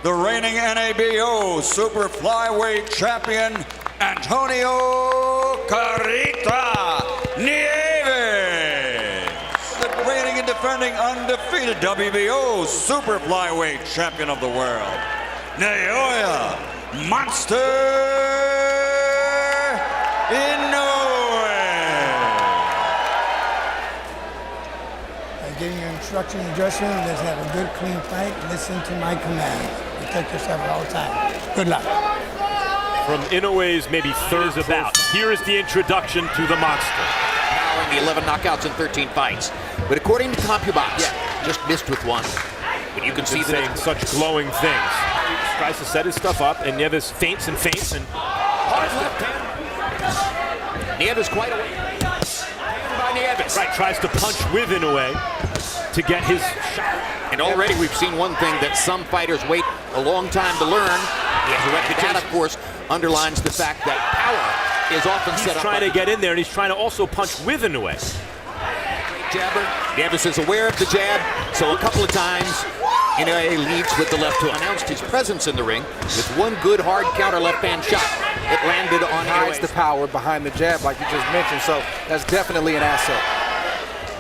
the reigning NABO Super Flyweight Champion, Antonio Carita Nieves. The reigning and defending undefeated WBO Super Flyweight Champion of the world, Naoya Monster Inoue. Getting your instruction in the dressing room, let's have a good, clean fight. Listen to my commands. Protect yourself at all times. Good luck. From Inoue's maybe third bout, here is the introduction to the monster. Powering the 11 knockouts in 13 fights. But according to CompuBox, just missed with one. But you can see that saying such glowing things. Tries to set his stuff up, and Nieves feints and hard left hand. Nieves quite away. By Nieves. Right, tries to punch with Inoue to get his shot. And already we've seen one thing that some fighters wait a long time to learn. He has a reputation. That, of course, underlines the fact that power is often set up. He's trying to get in there, and he's trying to also punch with Inoue. Great jabber. Nieves is aware of the jab, so a couple of times Inoue leads with the left hook. Announced his presence in the ring with one good hard counter left hand shot that landed on Hides Inoue. the power behind the jab, like you just mentioned, so that's definitely an asset.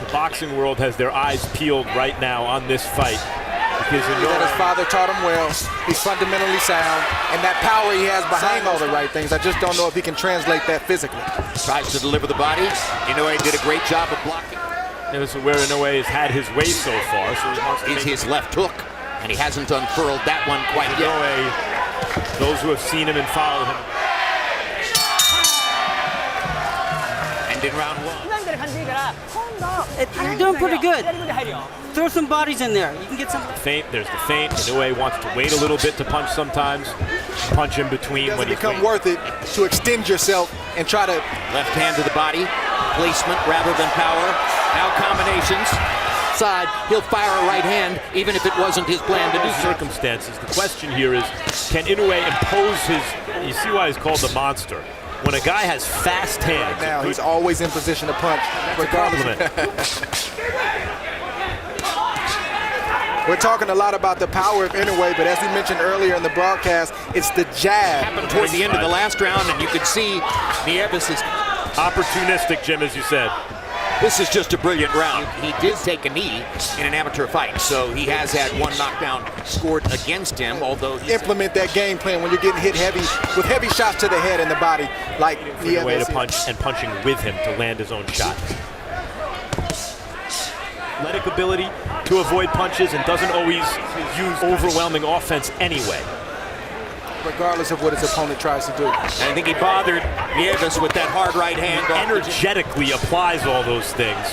The boxing world has their eyes peeled right now on this fight because That his father taught him well. He's fundamentally sound, and that power he has behind all the right things, I just don't know if he can translate that physically. Tries to deliver the body. Inoue did a great job of blocking. This is where Inoue has had his way so far, so he wants to Is his left hook, and he hasn't unfurled that one quite yet. Inoue, those who have seen him and followed him. And in round one. You're doing pretty good. Throw some bodies in there. You can get some. Feint, there's the feint. Inoue wants to wait a little bit to punch sometimes. Punch in between It when doesn't he's become worth it to extend yourself and try to... Left hand to the body. Placement rather than power. Now combinations. Side. He'll fire a right hand even if it wasn't his plan to do so. Circumstances. The question here is, can Inoue impose his... You see why he's called the monster. When a guy has fast hands... Now he's always in position to punch, regardless. We're talking a lot about the power of Inoue, but as we mentioned earlier in the broadcast, it's the jab. Happened toward the end of the last round, and you could see Nieves is opportunistic, Jim, as you said. This is just a brilliant round. He did take a knee in an amateur fight, so he has had one knockdown scored against him, although implement that game plan when you're getting hit heavy with heavy shots to the head and the body, like the way to punch and punching with him to land his own shot. Athletic ability to avoid punches and doesn't always use overwhelming offense anyway. Regardless of what his opponent tries to do. And I think he bothered Nieves with that hard right hand. Energetically applies all those things.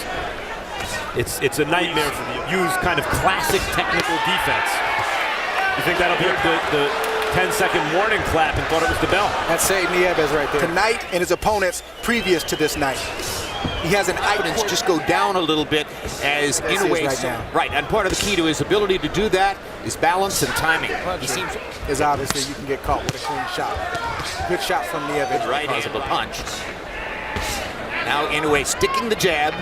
It's a nightmare for me. Use kind of classic technical defense. You think that'll be the 10-second warning clap and thought it was the bell? That saved Nieves right there. Tonight and his opponents previous to this night. He has an confidence just go down a little bit as Inoue right, and part of the key to his ability to do that is balance and timing. He seems is obviously you can get caught with a clean shot. Good shot from Nieves. Right hand of a punch. Now Inoue sticking the jab.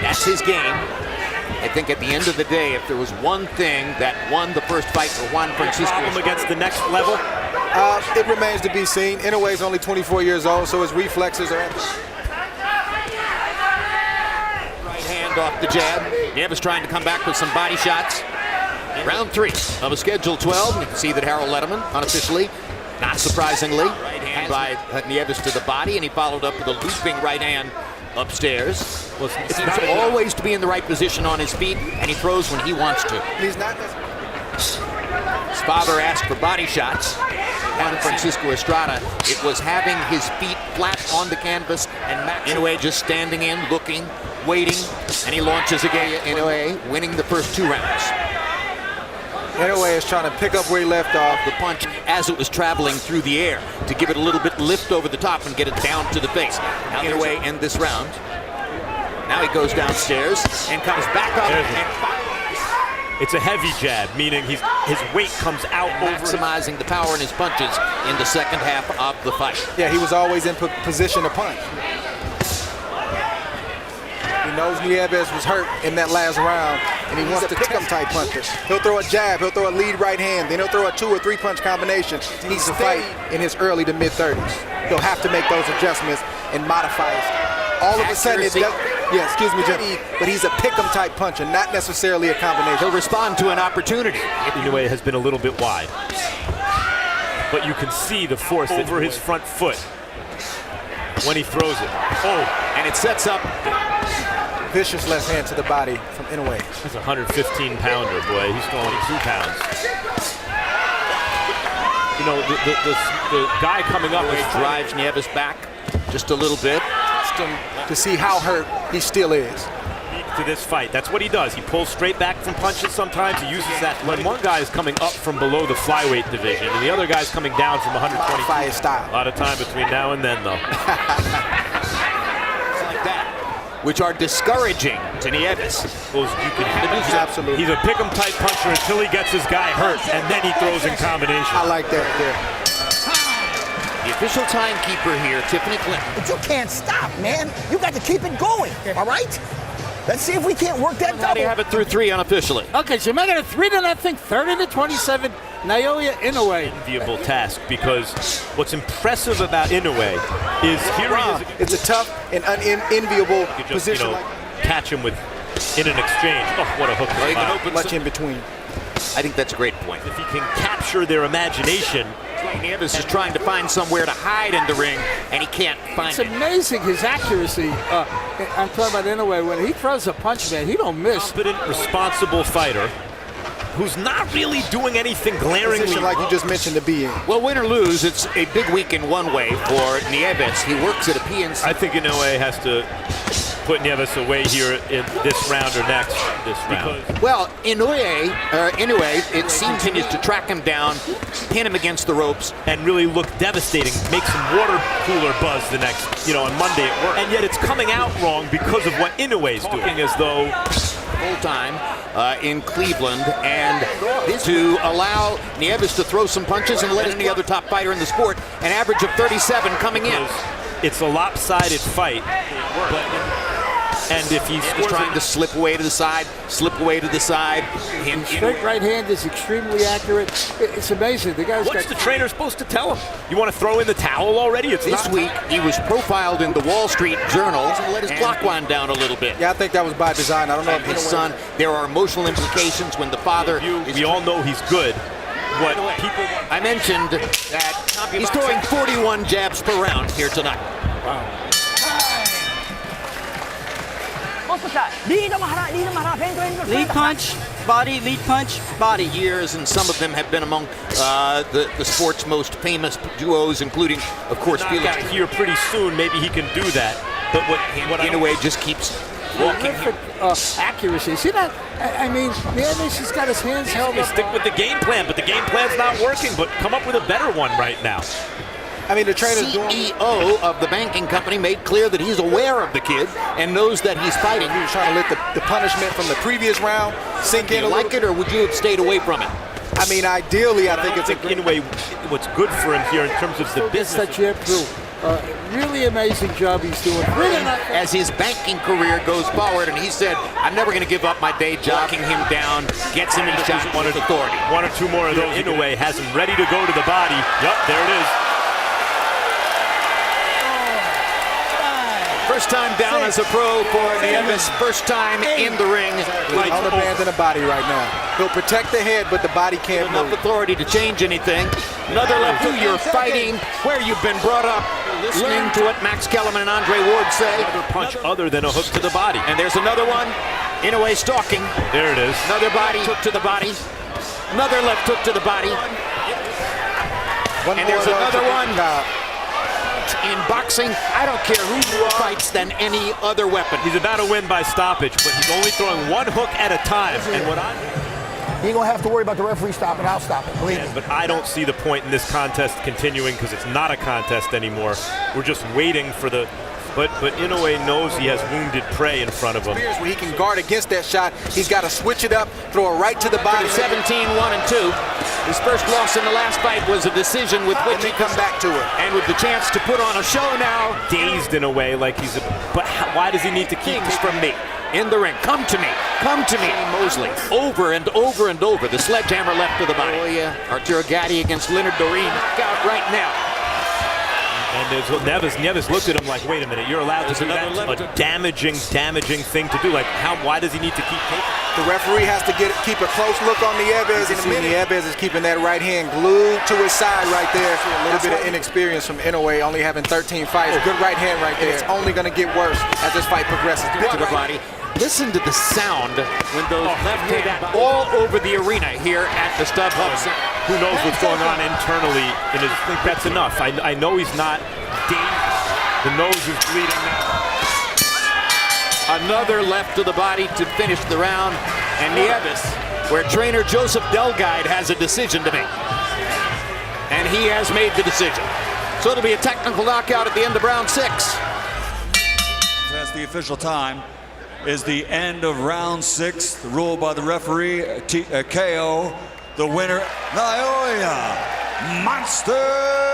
That's his game. I think at the end of the day, if there was one thing that won the first fight for Juan Francisco against the next level, it remains to be seen. Inoue's only 24 years old, so his reflexes are. Off the jab. Nieves trying to come back with some body shots. Round 3 of a scheduled 12. You can see that Harold Letterman, unofficially, not surprisingly, right hand by Nieves to the body, and he followed up with a looping right hand upstairs. Well, he seems always to be in the right position on his feet, and he throws when he wants to. He's not. His father asked for body shots. Juan Francisco Estrada, it was having his feet flat on the canvas, and Inoue just standing in, looking, waiting, and he launches again. Inoue winning the first 2 rounds. Inoue is trying to pick up where he left off. The punch as it was traveling through the air to give it a little bit lift over the top and get it down to the face. Now Inoue in this round. Now he goes downstairs and comes back up and fires. It's a heavy jab, meaning his weight comes out maximizing the power in his punches in the second half of the fight. Yeah, he was always in position to punch. knows Nieves was hurt in that last round, and he wants to pick him type puncher. He'll throw a jab, he'll throw a lead right hand, then he'll throw a 2 or 3 punch combination. He needs to fight in his early to mid 30s. He'll have to make those adjustments and modify it. All of a sudden, it does. Yeah, excuse me, Jim. But he's a pick-em type puncher, not necessarily a combination. He'll respond to an opportunity. Inoue has been a little bit wide, but you can see the force over his front foot when he throws it. Oh, and it sets up. Vicious left hand to the body from Inoue. That's a 115-pounder, boy. He's throwing 2 pounds. You know, the guy coming up drives Nieves back just a little bit. To see how hurt he still is. To this fight, that's what he does. He pulls straight back from punches sometimes. He uses that when one guy is coming up from below the flyweight division and the other guy's coming down from 120. Modify his style. A lot of time between now and then, though. Like that, which are discouraging to Nieves. Absolutely. He's a pick-em type puncher until he gets his guy hurt, and then he throws in combination. I like that there. The official timekeeper here, Tiffany Clinton. But you can't stop, man. You got to keep it going, all right? Let's see if we can't work that How do you double. have it through 3 unofficially? Okay, so you're making it 3-0, 30-27. Naoya Inoue. Enviable task, because what's impressive about Inoue is here he is. It's a tough and unenviable You just, position. catch him in an exchange. Oh, what a hook! Well, he can open Much in between. I think that's a great point. If he can capture their imagination. Nieves is trying to find somewhere to hide in the ring, and he can't find It's it. amazing his accuracy. I'm talking about Inoue. When he throws a punch, man, he don't miss. Confident, responsible fighter who's not really doing anything glaringly Position like you just mentioned to be in. Well, win or lose, it's a big week in one way for Nieves. He works at a PNC. I think Inoue has to put Nieves away here in this round or next this round. Well, Inoue, it seems, continues to track him down, pin him against the ropes, and really look devastating, make some water cooler buzz the next, on Monday at work. And yet it's coming out wrong because of what Inoue's doing, as though full time in Cleveland, and this to allow Nieves to throw some punches and let any other top fighter in the sport, an average of 37 coming in. It's a lopsided fight. And if he's trying to slip away to the side, Straight right hand is extremely accurate. It's amazing. The guy's what's the trainer supposed to tell him? You want to throw in the towel already? This week, he was profiled in the Wall Street Journal and let his clock wind down a little bit. Yeah, I think that was by design. I don't know if his son, there are emotional implications when the father we all know he's good. What people I mentioned that he's throwing 41 jabs per round here tonight. Wow. Lead punch, body, lead punch, body. Years, and some of them have been among the sport's most famous duos, including, of course, Felix. Here pretty soon, maybe he can do that. But what Inoue just keeps walking. Terrific accuracy. See that? I mean, Nieves has got his hands held up. Stick with the game plan, but the game plan's not working. But come up with a better one right now. I mean, the trainer's CEO of the banking company made clear that he's aware of the kid and knows that he's fighting. He was trying to let the punishment from the previous round sink in. Do you like it, or would you have stayed away from it? I mean, ideally, I think it's a in a way what's good for him here in terms of the business. That jab through. Really amazing job he's doing. As his banking career goes forward, and he said, I'm never going to give up my day job. Knocking him down, gets him in shot with authority. One or two more of those. Inoue has him ready to go to the body. Yup, there it is. First time down as a pro for Nieves. First time in the ring. on the band and the body right now. He'll protect the head, but the body can't move. Enough authority to change anything. Another left hook. You're fighting where you've been brought up. Listening to what Max Kellerman and Andre Ward say. Another punch other than a hook to the body. And there's another one. Inoue stalking. There it is. Another body hook to the body. Another left hook to the body. And there's another one. In boxing, I don't care who fights than any other weapon. He's about to win by stoppage, but he's only throwing one hook at a time. And what You ain't gonna have to worry about the referee stopping. I'll stop it, believe me. But I don't see the point in this contest continuing because it's not a contest anymore. We're just waiting for the. But Inoue knows he has wounded prey in front of him. Where he can guard against that shot, he's got to switch it up, throw it right to the body. 17-1-2. His first loss in the last fight was a decision with which he come back to it. And with the chance to put on a show now. Dazed in a way, like he's. But why does he need to keep Things from me? in the ring. Come to me. Come to me. Mosley over and over and over. The sledgehammer left to the body. Arturo Gatti against Leonard Doreen. Knockout right now. And Nieves looked at him like, wait a minute, you're allowed to do that? A damaging thing to do. Like, why does he need to keep taking? The referee has to keep a close look on Nieves. And Nieves is keeping that right hand glued to his side right there. A little bit of inexperience from Inoue, only having 13 fights. Good right hand right there. It's only going to get worse as this fight progresses. To the body. Listen to the sound when those left hands all over the arena here at the StubHub Center. Who knows what's going on internally in his, I think that's enough. I know he's not dangerous. The nose is bleeding now. Another left to the body to finish the round. And Nieves, where trainer Joseph Delguide has a decision to make. And he has made the decision. So it'll be a technical knockout at the end of round 6. That's the official time. Is the end of round 6, ruled by the referee, KO. The winner, Naoya Monster